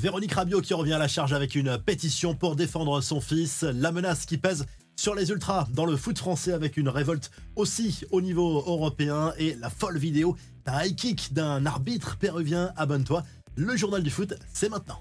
Véronique Rabiot qui revient à la charge avec une pétition pour défendre son fils. La menace qui pèse sur les ultras dans le foot français avec une révolte aussi au niveau européen et la folle vidéo d'un high kick d'un arbitre péruvien. Abonne-toi, le journal du foot, c'est maintenant.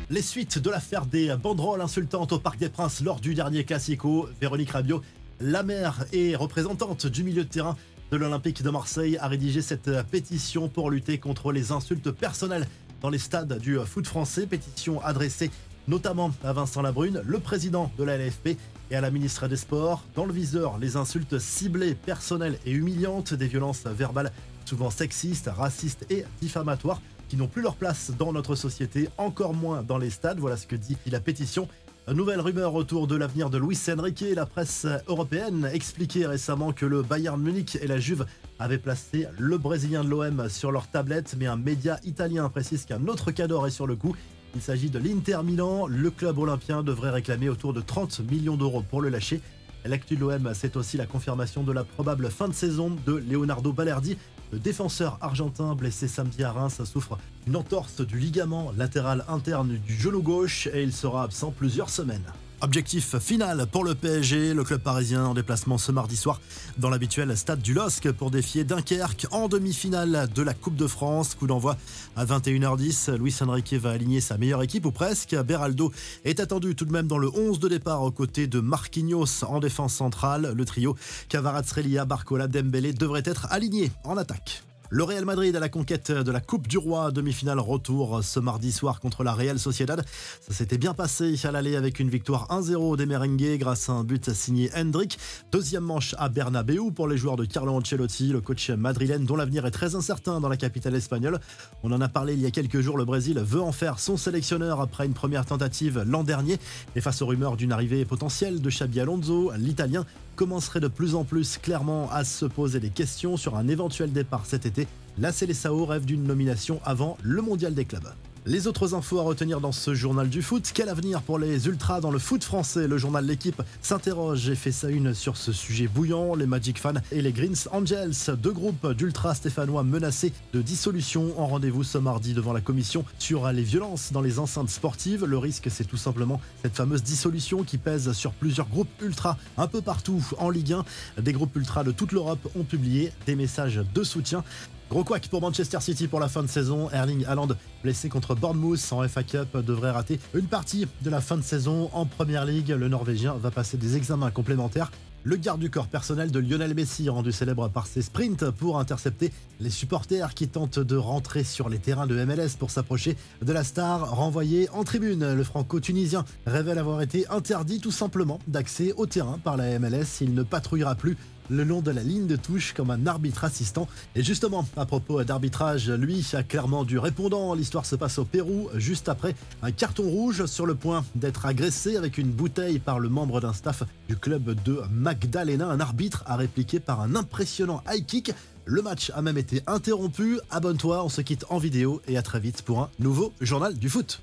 Les suites de l'affaire des banderoles insultantes au Parc des Princes lors du dernier Classico. Véronique Rabiot, la mère et représentante du milieu de terrain de l'Olympique de Marseille, a rédigé cette pétition pour lutter contre les insultes personnelles dans les stades du foot français. Pétition adressée notamment à Vincent Labrune, le président de la LFP, et à la ministre des Sports. Dans le viseur, les insultes ciblées, personnelles et humiliantes, des violences verbales souvent sexistes, racistes et diffamatoires qui n'ont plus leur place dans notre société, encore moins dans les stades. Voilà ce que dit la pétition. Nouvelle rumeur autour de l'avenir de Luis Enrique. La presse européenne expliquait récemment que le Bayern Munich et la Juve avaient placé le Brésilien de l'OM sur leur tablette, mais un média italien précise qu'un autre cador est sur le coup. Il s'agit de l'Inter Milan. Le club olympien devrait réclamer autour de 30 millions d'euros pour le lâcher. L'actu de l'OM, c'est aussi la confirmation de la probable fin de saison de Leonardo Balerdi. Le défenseur argentin blessé samedi à Reims souffre d'une entorse du ligament latéral interne du genou gauche et il sera absent plusieurs semaines. Objectif final pour le PSG, le club parisien en déplacement ce mardi soir dans l'habituel stade du LOSC pour défier Dunkerque en demi-finale de la Coupe de France. Coup d'envoi à 21h10. Luis Enrique va aligner sa meilleure équipe ou presque. Beraldo est attendu tout de même dans le 11 de départ aux côtés de Marquinhos en défense centrale. Le trio Kvaratskhelia, Barcola, Dembélé devrait être aligné en attaque. Le Real Madrid à la conquête de la Coupe du Roi, demi-finale retour ce mardi soir contre la Real Sociedad. Ça s'était bien passé à l'aller avec une victoire 1-0 des merengues grâce à un but signé Hendrik. Deuxième manche à Bernabéu pour les joueurs de Carlo Ancelotti, le coach madrilène dont l'avenir est très incertain dans la capitale espagnole. On en a parlé il y a quelques jours, le Brésil veut en faire son sélectionneur après une première tentative l'an dernier. Et face aux rumeurs d'une arrivée potentielle de Xabi Alonso, l'Italien commencerait de plus en plus clairement à se poser des questions sur un éventuel départ cet été. La Seleção rêve d'une nomination avant le mondial des clubs. Les autres infos à retenir dans ce journal du foot. Quel avenir pour les ultras dans le foot français? Le journal L'Équipe s'interroge et fait sa une sur ce sujet bouillant. Les Magic Fans et les Greens Angels, deux groupes d'ultras stéphanois menacés de dissolution, en rendez-vous ce mardi devant la commission sur les violences dans les enceintes sportives. Le risque, c'est tout simplement cette fameuse dissolution qui pèse sur plusieurs groupes ultras un peu partout en Ligue 1. Des groupes ultras de toute l'Europe ont publié des messages de soutien. Gros couac pour Manchester City pour la fin de saison. Erling Haaland, blessé contre Bournemouth en FA Cup, devrait rater une partie de la fin de saison en Premier League. Le Norvégien va passer des examens complémentaires. Le garde du corps personnel de Lionel Messi, rendu célèbre par ses sprints pour intercepter les supporters qui tentent de rentrer sur les terrains de MLS pour s'approcher de la star, renvoyé en tribune. Le franco-tunisien révèle avoir été interdit tout simplement d'accès au terrain par la MLS. Il ne patrouillera plus le long de la ligne de touche comme un arbitre assistant. Et justement, à propos d'arbitrage, lui a clairement du répondant. L'histoire se passe au Pérou, juste après un carton rouge sur le point d'être agressé avec une bouteille par le membre d'un staff du club de Magdalena. Un arbitre a répliqué par un impressionnant high kick. Le match a même été interrompu. Abonne-toi, on se quitte en vidéo et à très vite pour un nouveau journal du foot.